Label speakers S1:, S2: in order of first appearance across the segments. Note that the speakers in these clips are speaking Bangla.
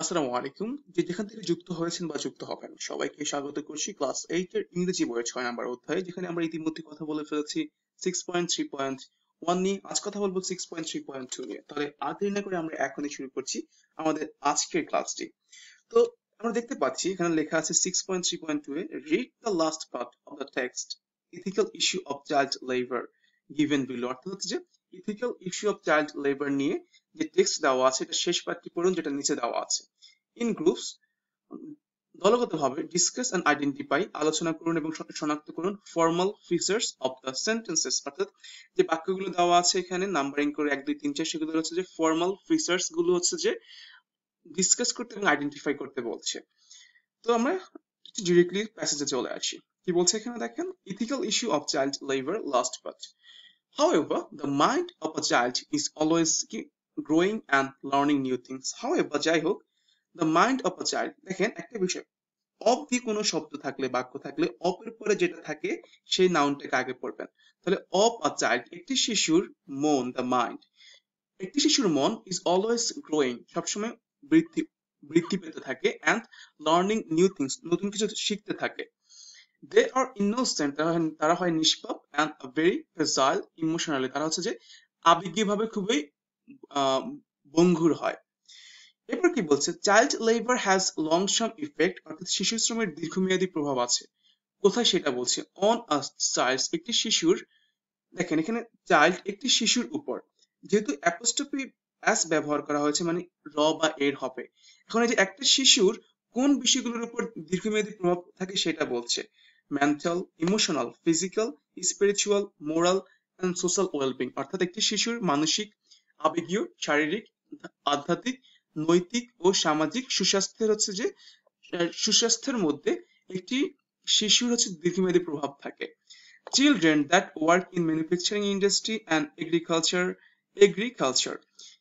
S1: আসসালামু আলাইকুম। যেখান থেকে যুক্ত হয়েছেন বা যুক্ত হবেন সবাইকে স্বাগত করছি ক্লাস 8 এর ইংরেজি বইয়ের 6 নম্বর অধ্যায়ে, যেখানে আমরা ইতিমধ্যে কথা বলে ফেলেছি 6.3.1 নিয়ে। আজ কথা বলবো 6.3.2 নিয়ে। তাহলে আর দেরি না করে আমরা এখনই শুরু করছি আমাদের আজকের ক্লাসটি। তো আমরা দেখতে পাচ্ছি এখানে লেখা আছে 6.3.2 এ read the last part of the text ethical issue of child labour given below. অর্থাৎ হচ্ছে যে ethical issue of child labour নিয়ে যে টেক্সট দেওয়া আছে এটা শেষ পাঠটি পড়ুন, যেটা নিচে দেওয়া আছে। ইন গ্রুপস, দলগতভাবে ডিসকাস এন্ড আইডেন্টিফাই, আলোচনা করুন এবং শনাক্ত করুন formal features of the sentences. অর্থাৎ যে বাক্যগুলো দেওয়া আছে এখানে নাম্বারিং করে 1 2 3 4, সেগুলো হচ্ছে যে ফর্মাল ফিচার্স গুলো হচ্ছে যে ডিসকাস করতে এবং আইডেন্টিফাই করতে বলছে। তো আমরা ডিরেক্টলি প্যাসেজে চলে আসি। কি বলছে এখানে দেখেন, ethical issue of child labour last part. However, the mind of a child is always growing and learning new things. However, যাই হোক, the mind of a child, দেখেন একটা বিষয়, অফ দিয়ে কোনো শব্দ থাকলে বাক্য থাকলে অপের পরে যেটা থাকে সেই নাউনটাকে আগে পড়বেন। তাহলে অফ আ চাইল্ড, একটি শিশুর মন, দ্য মাইন্ড, একটি শিশুর মন ইজ অলওয়েজ গ্রোয়িং, সবসময় বৃদ্ধি বৃদ্ধি পেতে থাকে, অ্যান্ড লার্নিং নিউ থিংস, নতুন কিছু শিখতে থাকে। দে আর ইনোসেন্ট, তারা হয় নিষ্পাপ, অ্যান্ড ভেরি ফ্রেজাইল ইমোশনালি, তারা হচ্ছে যে আবেগীয়ভাবে খুবই আহ, বঙ্গুর হয়। এরপর কি বলছে, child labour has long term effect, অর্থাৎ শিশু শ্রমের দীর্ঘমেয়াদী প্রভাব আছে। কোথায় সেটা বলছে, অন আ চাইল্ড, একটি শিশুর, দেখেন এখানে চাইল্ড একটি শিশুর উপর, যেহেতু অ্যাপোস্ট্রফি অ্যাস ব্যবহার করা হয়েছে মানে র বা এর হবে। এখন এই যে একটা শিশুর কোন বিষয়গুলোর উপর দীর্ঘমেয়াদী প্রভাব থাকে সেটা বলছে, mental, emotional, physical, spiritual, moral and social wellbeing, অর্থাৎ একটি শিশুর মানসিক, আবেগীয়, শারীরিক, আধ্যাত্মিক, নৈতিক ও সামাজিক সুস্বাস্থ্যের হচ্ছে যে সুস্বাস্থ্যের মধ্যে একটি শিশুর হচ্ছে দীর্ঘমেয়াদী প্রভাব থাকে। Children that work in manufacturing industry and agriculture,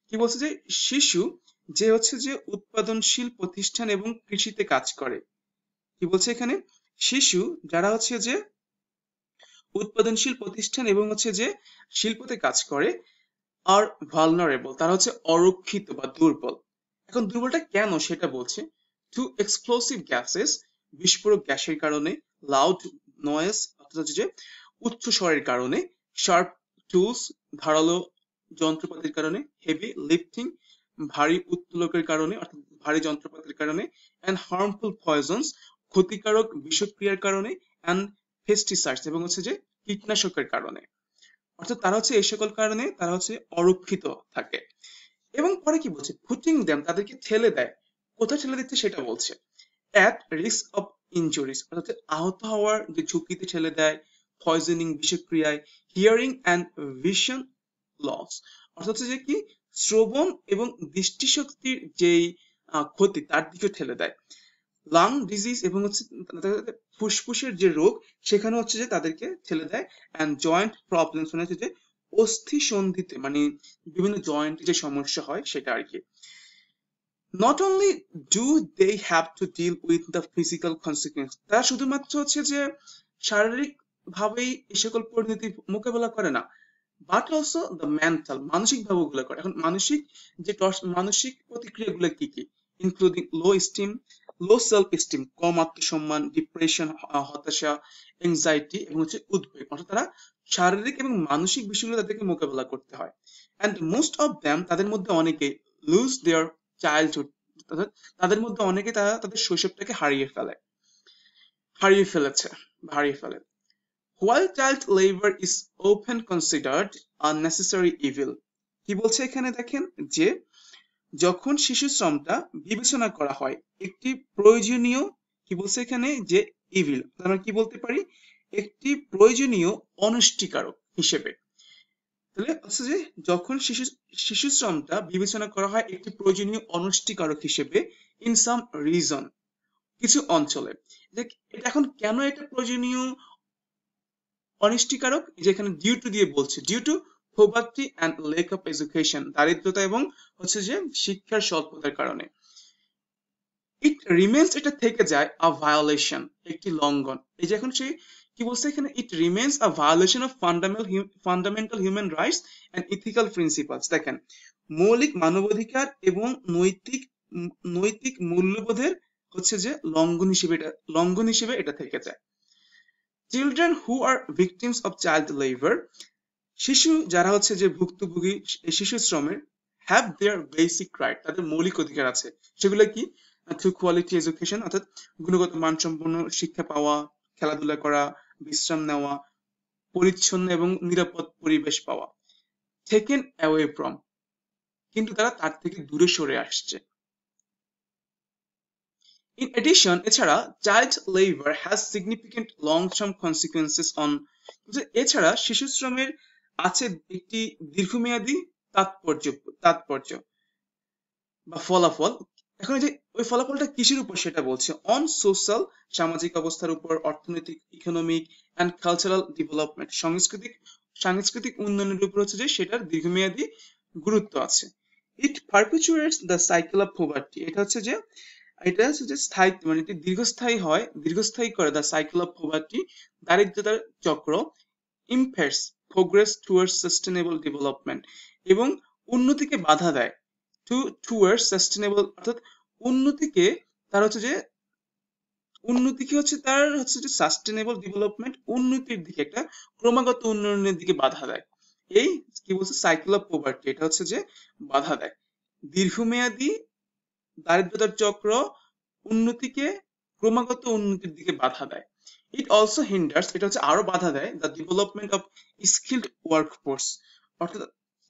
S1: কি বলছে যে শিশু যে হচ্ছে যে উৎপাদনশীল প্রতিষ্ঠান এবং কৃষিতে কাজ করে। কি বলছে এখানে, শিশু যারা হচ্ছে যে উৎপাদনশীল প্রতিষ্ঠান এবং হচ্ছে যে শিল্পতে কাজ করে আর ভালনারেবল, তারা হচ্ছে অরক্ষিত বা দুর্বল। এখন দুর্বলটা কেন সেটা বলছে, টু এক্সপ্লোসিভ গ্যাসেস, বিস্ফোরক গ্যাসের কারণে, লাউড নয়েজ, অর্থাৎ হচ্ছে যে উচ্চ স্বরের কারণে, শার্প টুলস, ধারালো যন্ত্রপাতির কারণে, হেভি লিফটিং, ভারী উত্তোলকের কারণে অর্থাৎ ভারী যন্ত্রপাতির কারণে, অ্যান্ড হার্মফুল পয়জনস, ক্ষতিকারক বিষক্রিয়ার কারণে, অ্যান্ড পেস্টিসাইডস, এবং হচ্ছে যে কীটনাশকের কারণে। অর্থাৎ তারা হচ্ছে এই সকল কারণে তারা হচ্ছে অরক্ষিত থাকে। এবং পরে কি বলছে, পুটিং দেম, তাদেরকে ঠেলে দেয়। কোথায় ঠেলে দিচ্ছে সেটা বলছে, অ্যাট রিস্ক অফ ইনজুরিস, অর্থাৎ আহত হওয়ার যে ঝুঁকিতে ঠেলে দেয়, পয়জনিং, বিষক্রিয়ায়, হিয়ারিং অ্যান্ড ভিশন লস, অর্থাৎ হচ্ছে যে কি শ্রবণ এবং দৃষ্টিশক্তির যেই ক্ষতি তার দিকে ঠেলে দেয়। লাং ডিজিজ, এবং হচ্ছে ফুসফুসের যে রোগ সেখানে হচ্ছে যে তাদেরকে ঠেলে দেয়। অ্যান্ড জয়েন্ট প্রবলেমস, মানে হচ্ছে যে অস্থি সন্ধিতে মানে বিভিন্ন জয়েন্টে যে সমস্যা হয় সেটা আর কি। Not only do they have to deal with the physical consequence, তারা শুধুমাত্র হচ্ছে যে শারীরিক ভাবেই এই সকল পরিণতি মোকাবেলা করে না, বাট অলসো দ্য মেন্টাল, মানসিক ভাবে ওগুলো করে। এখন মানসিক যে মানসিক প্রতিক্রিয়াগুলো কি কি, ইনক্লুডিং লো স্টিম, লো সেলফ স্টিম, কম আত্মসম্মান, ডিপ্রেশন, হতাশা, এংজাইটি, এবং হচ্ছে উদ্বেগ। অর্থাৎ তারা শারীরিক এবং মানসিক বিষয়গুলো তাদেরকে মোকাবেলা করতে হয়। অ্যান্ড মোস্ট অফ দ্যাম, তাদের মধ্যে অনেকে, লুজ দেয়ার চাইল্ডহুড, তাদের মধ্যে অনেকে তারা তাদের শৈশবটাকে হারিয়ে ফেলেছে হারিয়ে ফেলে। While child labor is often considered a necessary evil, কি বলছে এখানে দেখেন, যে যখন শিশু শ্রমটা বিবেচনা করা হয় একটি প্রয়োজনীয়, কি বলছে এখানে, যে ইভিল, আমরা কি বলতে পারি, একটি প্রয়োজনীয় অনিষ্টিকারক হিসেবে। তাহলে হচ্ছে যে যখন শিশু শ্রমটা বিবেচনা করা হয় একটি প্রয়োজনীয় অনিষ্টিকারক হিসেবে, ইন সাম রিজন, কিছু অঞ্চলে, যে এটা এখন কেন এটা প্রয়োজনীয় অনিষ্টিকারক, যেখানে ডিউ টু দিয়ে বলছে, due to poverty and lack of education, দারিদ্রতা এবং হচ্ছে যে শিক্ষার স্বল্পতার কারণে। ইট রিমেন্স, এটা থেকে যায়, আ ভায়োলেশন, একটি লঙ্ঘন। এই যে এখন সে কি বলছে এখানে, ইট remains a violation of fundamental human rights and ethical principles. দেখেন, মৌলিক মানবাধিকার এবং নৈতিক নৈতিক মূল্যবোধের হচ্ছে যে লঙ্ঘন হিসেবে এটা থেকে যায়। Children who are victims of child labour, শিশু যারা হচ্ছে যে ভুক্তভোগী এই শিশু শ্রমের, হ্যাভ দেয়ার বেসিক রাইট, তাদের মৌলিক অধিকার আছে। সেগুলো কি? থ্রু কোয়ালিটি এডুকেশন, অর্থাৎ গুণগত মানসম্পন্ন শিক্ষা পাওয়া, খেলাধুলা করা, বিশ্রাম নেওয়া, পরিচ্ছন্ন এবং নিরাপদ পরিবেশ পাওয়া। টেকেন অ্যাওয়ে ফ্রম, কিন্তু তারা তার থেকে দূরে সরে আসছে। In addition, এছাড়া child labor has significant long-term consequences on, এছাড়া শিশু শ্রমের আছে একটি দীর্ঘমেয়াদী তাৎপর্য বা ফলাফল। এখন এই যে ওই ফলাফলটা কিসের উপর সেটা বলছে, অন সোশ্যাল, সামাজিক অবস্থার উপর, অর্থনৈতিক, ইকোনমিক অ্যান্ড কালচারাল ডেভেলপমেন্ট, সাংস্কৃতিক উন্নয়নের উপর হচ্ছে যে সেটার দীর্ঘমেয়াদী গুরুত্ব আছে। ইট পারপিচুয়েটস দ্য সাইকেল অফ পভার্টি, এটা হচ্ছে যে স্থায়িত্ব, মানে এটি দীর্ঘস্থায়ী করে দ্য সাইকেল অফ পভার্টি, দারিদ্রতার চক্র। ইম্পেয়ার্স প্রোগ্রেস টুয়ার্ডস সাস্টেনেবল ডেভেলপমেন্ট, এবং উন্নতিকে বাধা দেয়। টুয়ার্ডস সাস্টেনেবল, অর্থাৎ উন্নতিকে তার হচ্ছে যে সাস্টেনেবল ডেভেলপমেন্ট, উন্নতির দিকে, একটা ক্রমাগত উন্নয়নের দিকে বাধা দেয়। এই কি বলছে, সাইকেল অফ পভার্টি, এটা হচ্ছে যে বাধা দেয়। দীর্ঘমেয়াদী দারিদ্রতার চক্র উন্নতিকে, ক্রমাগত উন্নতির দিকে বাধা দেয়। ইট অলসো হিন্ডার্স, এটা হচ্ছে আরো বাধা দেয়, the development of skilled workforce, অর্থাৎ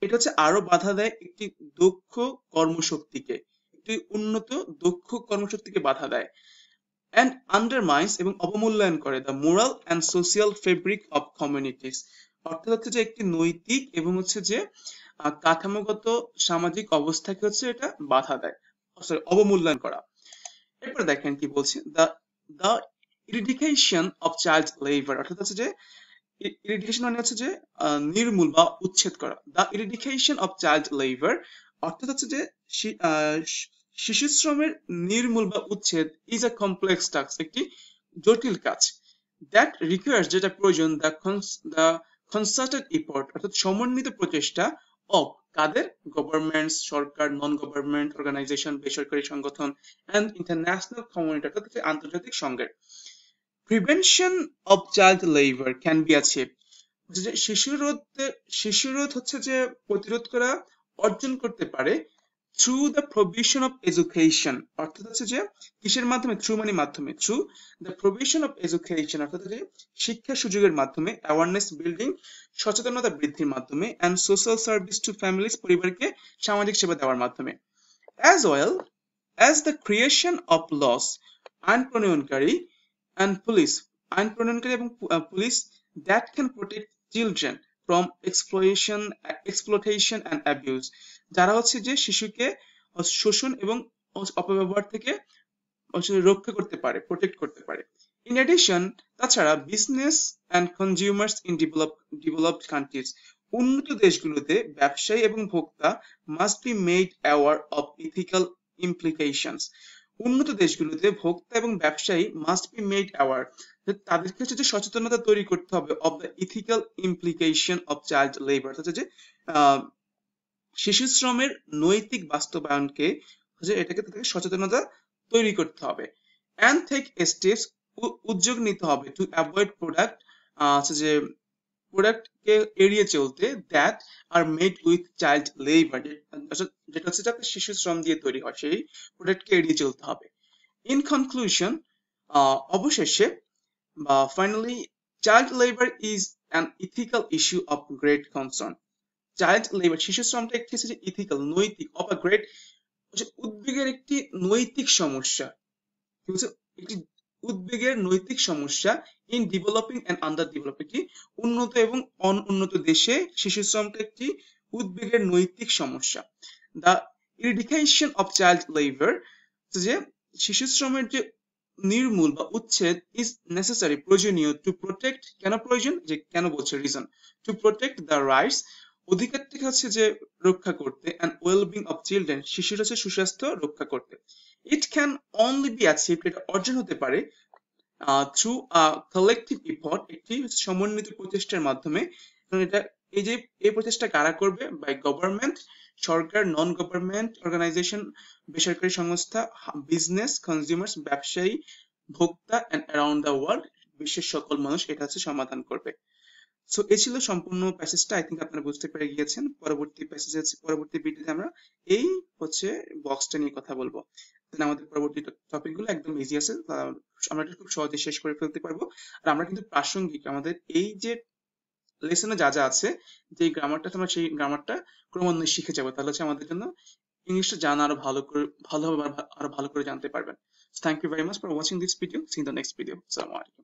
S1: এটা হচ্ছে আরো বাধা দেয় একটি দক্ষ কর্মশক্তিকে, একটি উন্নত দক্ষ কর্মশক্তিকে বাধা দেয়। অ্যান্ড আন্ডারমাইন্স, এবং অবমূল্যায়ন করে, the moral and social fabric of communities, অর্থাৎ হচ্ছে যে একটি নৈতিক এবং হচ্ছে যে কাঠামোগত সামাজিক অবস্থাকে হচ্ছে এটা বাধা দেয়, অবমূল্যায়ন করা। এরপর দেখেন কি বলছে, the eradication of child labour, অর্থাৎ হচ্ছে যে ইরিডিকেশন মানে হচ্ছে যে নির্মূল বা উচ্ছেদ করা। The eradication of child labour, অর্থাৎ হচ্ছে যে শিশু শ্রমের নির্মূল বা উচ্ছেদ ইজ এ কমপ্লেক্স টাস্ক, একটি জটিল কাজ। দ্যাট রিকোয়ার্স, যেটা প্রয়োজন, দ্য কনসার্টেড এফোর্ট, অর্থাৎ সমন্বিত প্রচেষ্টা, অফ কাদের, গভর্নমেন্টস, সরকার, নন গভর্নমেন্ট অর্গানাইজেশন, বেসরকারি সংগঠন, অ্যান্ড ইন্টারন্যাশনাল কমিউনিটি, অর্থাৎ আন্তর্জাতিক সংঘের। Prevention of child labour can be achieved, যে শিশুরোধ হচ্ছে যে প্রতিরোধ করা, অর্জন করতে পারে, through the provision of education, অর্থাৎ হচ্ছে যে কিসের মাধ্যমে, থ্রু মানে মাধ্যমে, through the provision of education, অর্থাৎ যে শিক্ষা সুযোগের মাধ্যমে, অ্যাওয়ারনেস বিল্ডিং, সচেতনতা বৃদ্ধির মাধ্যমে, and social service to families, পরিবারকে সামাজিক সেবা দেওয়ার মাধ্যমে। As well as the creation of laws, আইন প্রণয়নকারী এবং police, that can protect children from exploitation and abuse, যারা হচ্ছে যে শিশুকে শোষণ এবং অপব্যবহার থেকে রক্ষা করতে পারে, প্রোটেক্ট করতে পারে। ইন এডিশন, তাছাড়া business and consumers in developed countries, উন্নত দেশগুলোতে ব্যবসায়ী এবং ভোক্তা must be made aware of ethical implications, উন্নত দেশগুলোতে ভোক্তা এবং ব্যবসায়ী মাস্ট বি মেড অ্যাওয়ার, তাদেরকে হচ্ছে যে সচেতনতা তৈরি করতে হবে, of the ethical implication of child labour, হচ্ছে যে শিশু শ্রমের নৈতিক বাস্তবায়নকে, এটাকে তাদেরকে সচেতনতা তৈরি করতে হবে। অ্যান্ড টেক স্টেপস, উদ্যোগ নিতে হবে, টু অ্যাভয়েড প্রোডাক্টকে এড়িয়ে চলতে, that are made with child labour, যেটা হচ্ছে যাতে শিশু শ্রম দিয়ে তৈরি হয়, সেই প্রোডাক্টকে এড়িয়ে চলতে হবে। ইন কনক্লুশন, অবশেষে বা finally, child labour is an ethical issue of great concern. Child labour, শিশু শ্রমটা একটি হচ্ছে ইথিক্যাল, নৈতিক, অফ আ গ্রেট, উদ্বেগের একটি নৈতিক সমস্যা, কি বলছে, একটি উদ্বেগের নৈতিক সমস্যা, in developing and under develop, একটি উন্নত এবং অনুন্নত দেশে শিশু শ্রমটা একটি উদ্বেগের নৈতিক সমস্যা। The eradication of child labour, যে শিশু শ্রমের যে নির্মূল বা উচ্ছেদ, ইজ নেসেসারি, প্রয়োজনীয়, টু প্রোটেক্ট, কেন প্রয়োজন, যে কেন বলছে, reason, to protect the rights, অধিকারটিকে হচ্ছে যে রক্ষা করতে, অ্যান্ড ওয়েলবিং অফ চিলড্রেন, শিশুর হচ্ছে সুস্বাস্থ্য রক্ষা করতে। It can only be achieved, এটা অর্জন হতে পারে, থ্রু আ কালেকটিভ এফর্ট, একটি সমন্বিত প্রচেষ্টার মাধ্যমে। এটা এই প্রচেষ্টা কারা করবে, বাই গভর্নমেন্ট, সরকার, নন গভর্নমেন্ট অর্গানাইজেশন, বেসরকারি সংস্থা, বিজনেস, কনজিউমার্স, ব্যবসায়ী, ভোক্তা এন্ড অ্যারাউন্ড দ্য ওয়ার্ল্ড, বিশ্বের সকল মানুষ এটা হচ্ছে সমাধান করবে। সো এই ছিল সম্পূর্ণ প্যাসেজটা। আই থিঙ্ক আপনারা বুঝতে পেরে গিয়েছেন। পরবর্তী ভিডিওতে আমরা এই হচ্ছে বক্সটা নিয়ে কথা বলবো। দেন আমাদের পরবর্তী টপিক গুলো একদম ইজি আছে, আমরা এটা খুব সহজে শেষ করে ফেলতে পারবো। আর আমরা কিন্তু প্রাসঙ্গিক আমাদের এই যে লেসনে যা যা আছে, যে গ্রামারটা আমরা সেই গ্রামারটা ক্রমান্বয়ে শিখে যাবো, তাহলে হচ্ছে আমাদের জন্য ইংলিশটা জানা আরো ভালোভাবে আরো ভালো করে জানতে পারবেন। Thank you very much for watching this video. See in the next video. আসসালামু আলাইকুম।